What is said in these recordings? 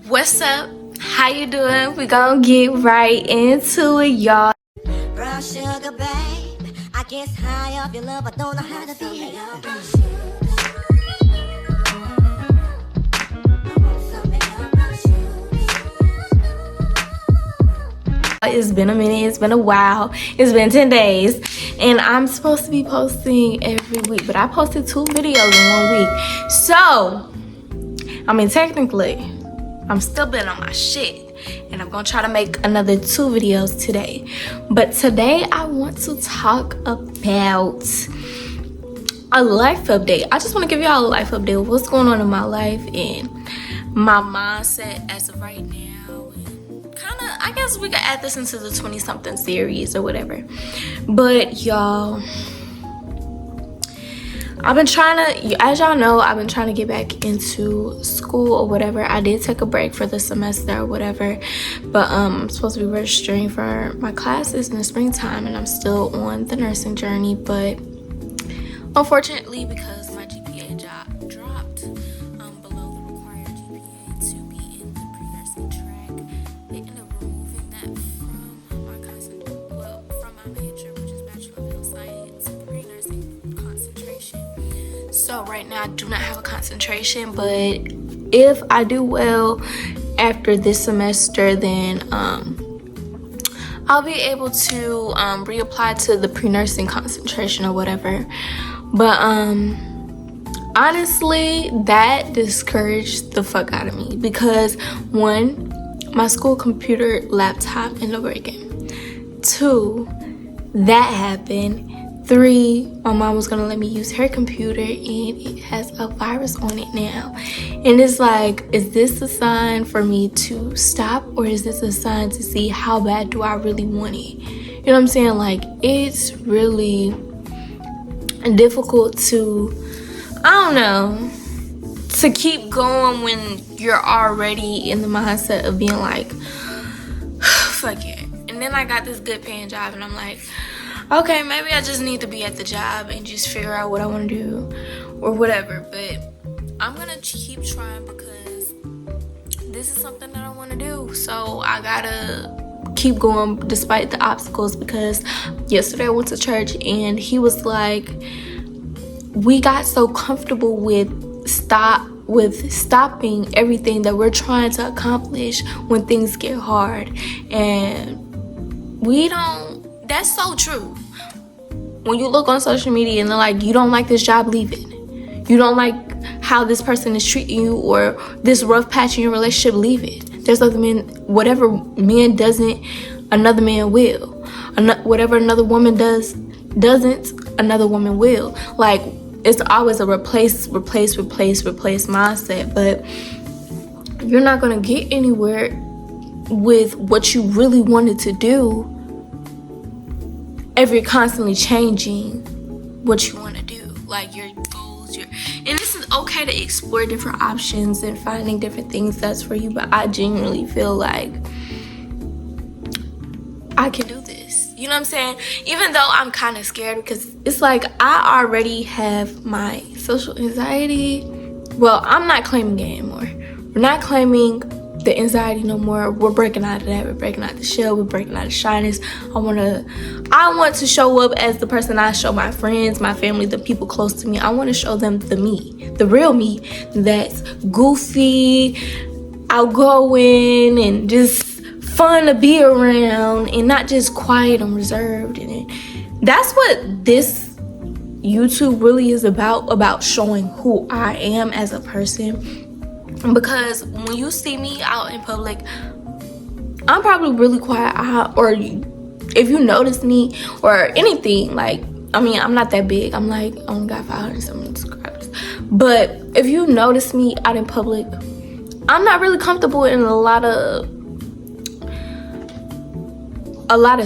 What's up? How you doing? We gonna get right into it, y'all. Brown sugar, babe. I guess high off your love, I don't know how to be. It's been a minute, it's been a while, it's been 10 days, and I'm supposed to be posting every week, but I posted 2 videos in 1 week. So, I mean, technically, I'm still been on my shit, and I'm gonna try to make another 2 videos today. But today, I want to talk about a life update. I just want to give y'all a life update of what's going on in my life and my mindset as of right now. I guess we could add this into the 20-something series or whatever. But y'all, I've been trying to, as y'all know, I've been trying to get back into school or whatever. I did take a break for the semester or whatever, but I'm supposed to be registering for my classes in the springtime, and I'm still on the nursing journey. But unfortunately, because my GPA dropped below the required GPA to be in the pre-nursing track, they ended up removing that from my major, which is Bachelor of Health Science pre-nursing concentration. So right now I do not have a concentration, but if I do well after this semester, then I'll be able to reapply to the pre-nursing concentration or whatever. But honestly, that discouraged the fuck out of me because 1, my school computer laptop ended up breaking. 2, that happened. 3, my mom was gonna let me use her computer and it has a virus on it now. And it's like, is this a sign for me to stop, or is this a sign to see how bad do I really want it? You know what I'm saying? Like, it's really difficult to, I don't know, to keep going when you're already in the mindset of being like, fuck it. And then I got this good paying job and I'm like, okay, maybe I just need to be at the job and just figure out what I want to do or whatever. But I'm gonna keep trying because this is something that I want to do. So I gotta keep going despite the obstacles, because yesterday I went to church and he was like, we got so comfortable with stopping everything that we're trying to accomplish when things get hard, and we don't. That's so true. When you look on social media and they're like, you don't like this job, leave it. You don't like how this person is treating you or this rough patch in your relationship, leave it. There's other men, whatever man doesn't, another man will. Whatever another woman doesn't, another woman will. Like, it's always a replace mindset, but you're not gonna get anywhere with what you really wanted to do if you're constantly changing what you want to do, like your goals, and this is okay to explore different options and finding different things that's for you, but I genuinely feel like I can do this. You know what I'm saying? Even though I'm kind of scared, because it's like I already have my social anxiety. Well, I'm not claiming it anymore. We're not claiming the anxiety no more. We're breaking out of that. We're breaking out the shell. We're breaking out of shyness. I want to show up as the person I show my friends, my family, the people close to me. I want to show them the me, the real me, that's goofy, outgoing, and just fun to be around, and not just quiet and reserved. And that's what this YouTube really is about showing who I am as a person. Because when you see me out in public, I'm probably really quiet. Or if you notice me or anything, like, I mean, I'm not that big. I'm like, I only got 500-something subscribers. But if you notice me out in public, I'm not really comfortable in a lot of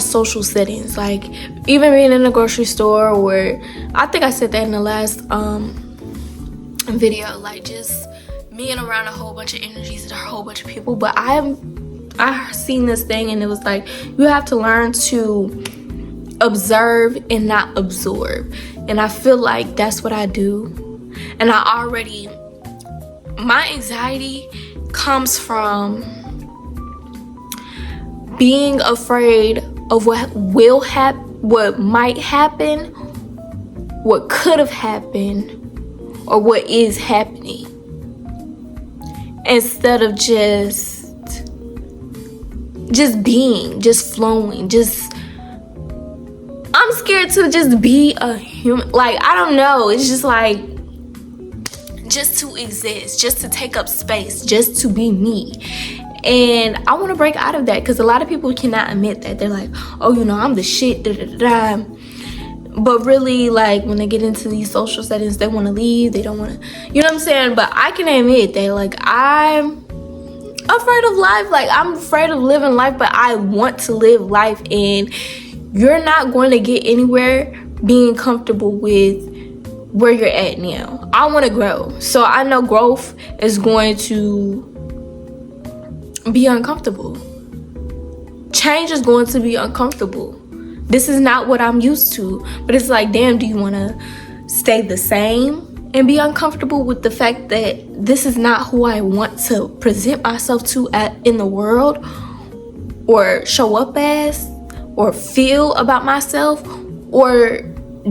social settings. Like, even being in a grocery store, or I think I said that in the last video, like, just being around a whole bunch of energies and a whole bunch of people. But I seen this thing, and it was like, you have to learn to observe and not absorb. And I feel like that's what I do. And my anxiety comes from being afraid of what will happen, what might happen, what could have happened, or what is happening, instead of just being, just flowing, I'm scared to just be a human. Like, I don't know, it's just like, just to exist, just to take up space, just to be me. And I want to break out of that, because a lot of people cannot admit that. They're like, oh, you know, I'm the shit, da, da, da, da. But really, like, when they get into these social settings, they want to leave, they don't want to, you know what I'm saying? But I can admit that, like, I'm afraid of life. Like, I'm afraid of living life, but I want to live life. And you're not going to get anywhere being comfortable with where you're at now. I want to grow. So I know growth is going to be uncomfortable. Change is going to be uncomfortable. This is not what I'm used to. But it's like, damn, do you want to stay the same and be uncomfortable with the fact that this is not who I want to present myself to in the world, or show up as, or feel about myself? Or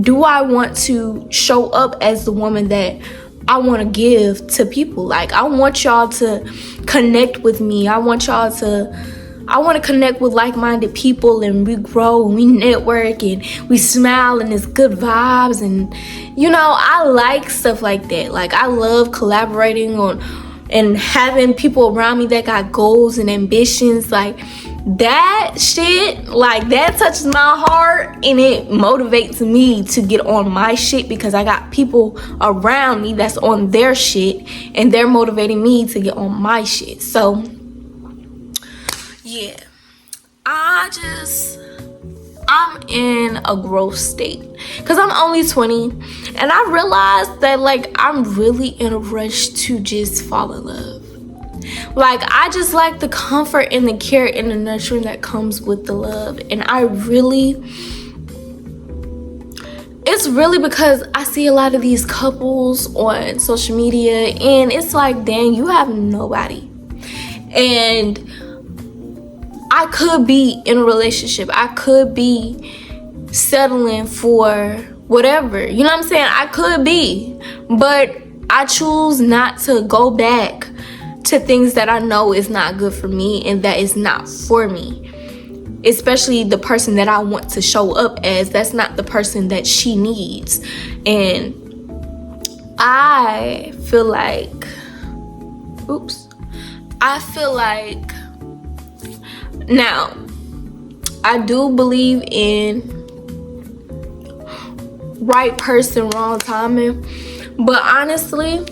do I want to show up as the woman that I want to give to people? Like, I want y'all to connect with me. I want to connect with like-minded people, and we grow and we network and we smile and it's good vibes. And, you know, I like stuff like that. Like, I love collaborating on and having people around me that got goals and ambitions. Like, that shit, like, that touches my heart, and it motivates me to get on my shit, because I got people around me that's on their shit, and they're motivating me to get on my shit. So yeah, I'm in a growth state, because I'm only 20, and I realized that, like, I'm really in a rush to just fall in love. Like, I just like the comfort and the care and the nurturing that comes with the love. And it's really because I see a lot of these couples on social media, and it's like, dang, you have nobody. And I could be in a relationship. I could be settling for whatever. You know what I'm saying? I could be. But I choose not to go back to things that I know is not good for me and that is not for me. Especially the person that I want to show up as. That's not the person that she needs. And I feel like, now, I do believe in right person, wrong timing. But honestly,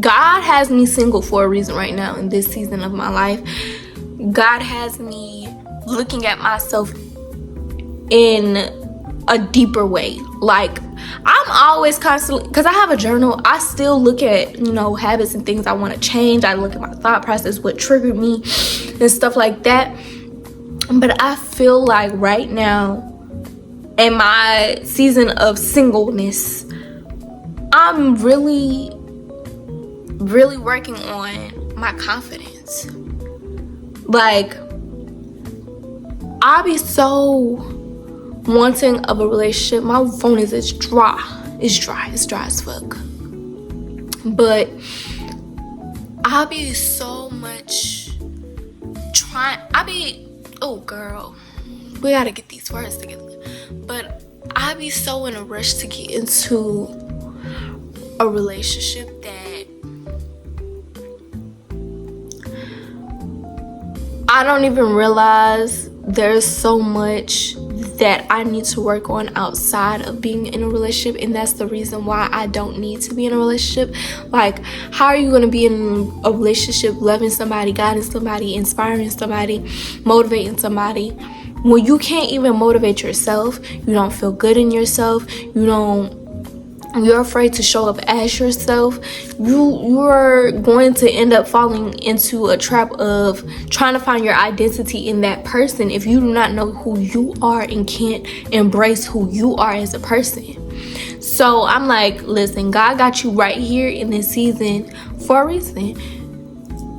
God has me single for a reason right now in this season of my life. God has me looking at myself in a deeper way. Like, I'm always constantly, because I have a journal, I still look at, you know, habits and things I want to change. I look at my thought process, what triggered me and stuff like that. But I feel like right now, in my season of singleness, I'm really working on my confidence. Like, I'll be so wanting of a relationship. My phone is dry. It's dry as fuck. But I'll be so much trying. Oh girl, we gotta get these words together. But I'll be so in a rush to get into a relationship that I don't even realize there's so much that I need to work on outside of being in a relationship. And that's the reason why I don't need to be in a relationship. Like, how are you going to be in a relationship, loving somebody, guiding somebody, inspiring somebody, motivating somebody, when you can't even motivate yourself? You don't feel good in yourself. You don't you're afraid to show up as yourself, you're going to end up falling into a trap of trying to find your identity in that person if you do not know who you are and can't embrace who you are as a person. So I'm like, listen, God got you right here in this season for a reason.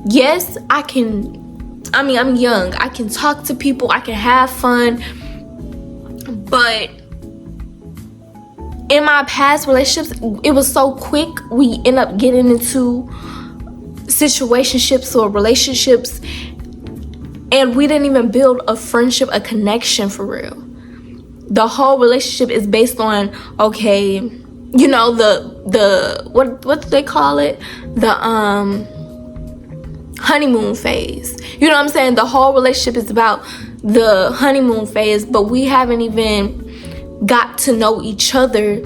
Yes, I'm young. I can talk to people. I can have fun. But in my past relationships, it was so quick. We end up getting into situationships or relationships, and we didn't even build a friendship, a connection for real. The whole relationship is based on, okay, you know, the what do they call it? The honeymoon phase. You know what I'm saying? The whole relationship is about the honeymoon phase, but we haven't even got to know each other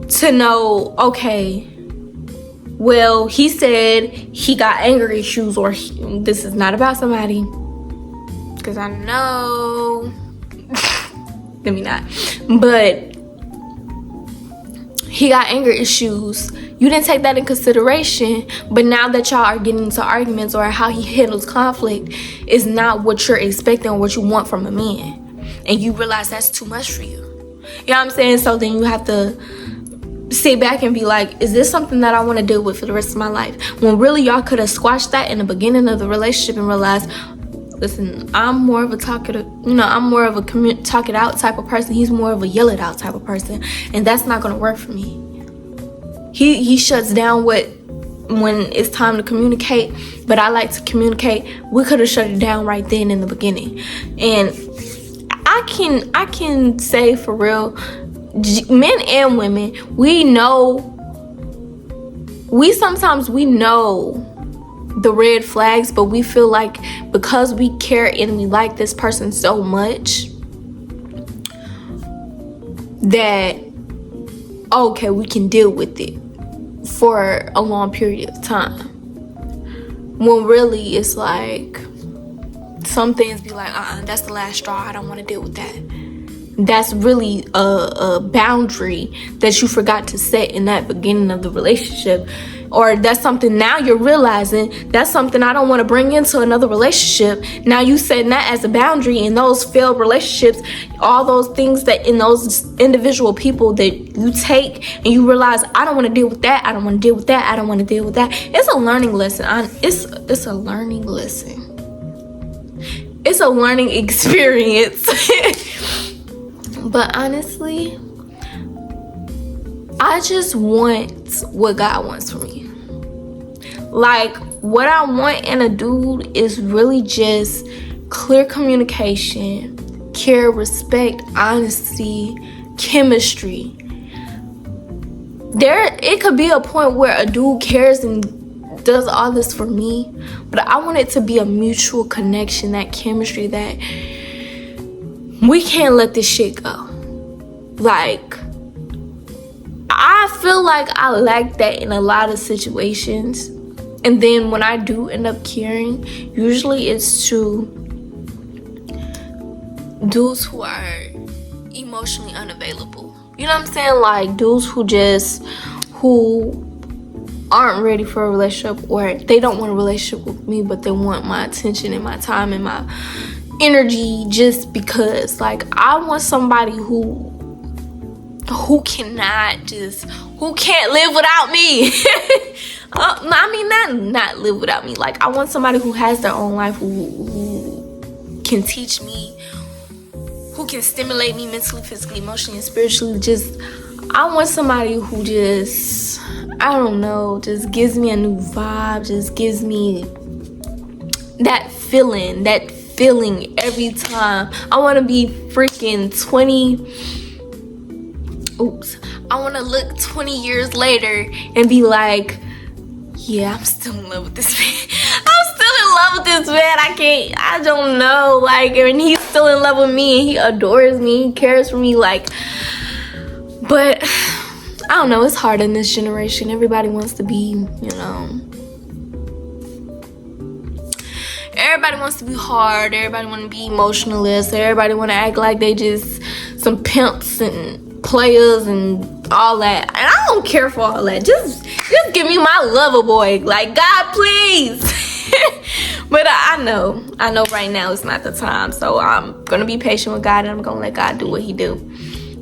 to know, okay, well, he said he got anger issues, or this is not about somebody, because I know let me not, but he got anger issues. You didn't take that in consideration, but now that y'all are getting into arguments, or how he handles conflict is not what you're expecting or what you want from a man, and you realize that's too much for you. You know what I'm saying? So then you have to sit back and be like, is this something that I want to deal with for the rest of my life? When really y'all could have squashed that in the beginning of the relationship and realized, listen, I'm more of a talk it out type of person. He's more of a yell it out type of person, and that's not going to work for me. He shuts down when it's time to communicate, but I like to communicate. We could have shut it down right then in the beginning. And I can say for real, men and women, we know the red flags, but we feel like because we care and we like this person so much that, okay, we can deal with it for a long period of time, when really it's like some things be like, that's the last straw, I don't want to deal with that. That's really a boundary that you forgot to set in that beginning of the relationship, or that's something now you're realizing that's something I don't want to bring into another relationship. Now you setting that as a boundary in those failed relationships, all those things that in those individual people that you take, and you realize, I don't want to deal with that, I don't want to deal with that, I don't want to deal with that. It's a learning lesson. It's a learning lesson. It's a learning experience. But honestly, I just want what God wants for me. Like, what I want in a dude is really just clear communication, care, respect, honesty, chemistry. It could be a point where a dude cares and does all this for me, but I want it to be a mutual connection, that chemistry, that we can't let this shit go. Like, I feel like I lack that in a lot of situations. And then when I do end up caring, usually it's to dudes who are emotionally unavailable. You know what I'm saying? Like, dudes who aren't ready for a relationship, or they don't want a relationship with me, but they want my attention and my time and my energy just because. Like, I want somebody who can't live without me. I mean, not live without me. Like, I want somebody who has their own life, who can teach me, who can stimulate me mentally, physically, emotionally, and spiritually. Just, I want somebody who just, I don't know, just gives me a new vibe, just gives me that feeling every time. I want to be freaking 20. I want to look 20 years later and be like, yeah, I'm still in love with this man. I'm still in love with this man. I don't know. Like, and he's still in love with me, and he adores me, he cares for me. Like, but I don't know, it's hard in this generation. Everybody wants to be, everybody wants to be hard. Everybody want to be emotionalist. Everybody want to act like they just some pimps and players and all that. And I don't care for all that. Just give me my lover boy. Like, God, please. But I know right now it's not the time. So I'm gonna be patient with God, and I'm gonna let God do what he do.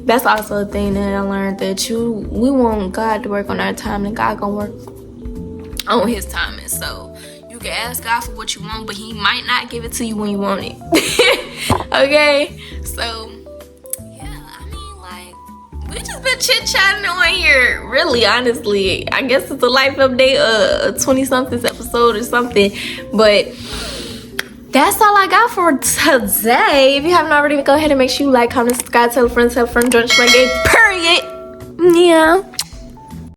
That's also a thing that I learned, that we want God to work on our time, and God gonna work on his timing. So you can ask God for what you want, but he might not give it to you when you want it. Okay? So we just been chit-chatting on here, really, honestly. I guess it's a life update, 20-something episode or something. But that's all I got for today. If you haven't already, go ahead and make sure you like, comment, subscribe, tell a friend, join us for my game, period. Yeah.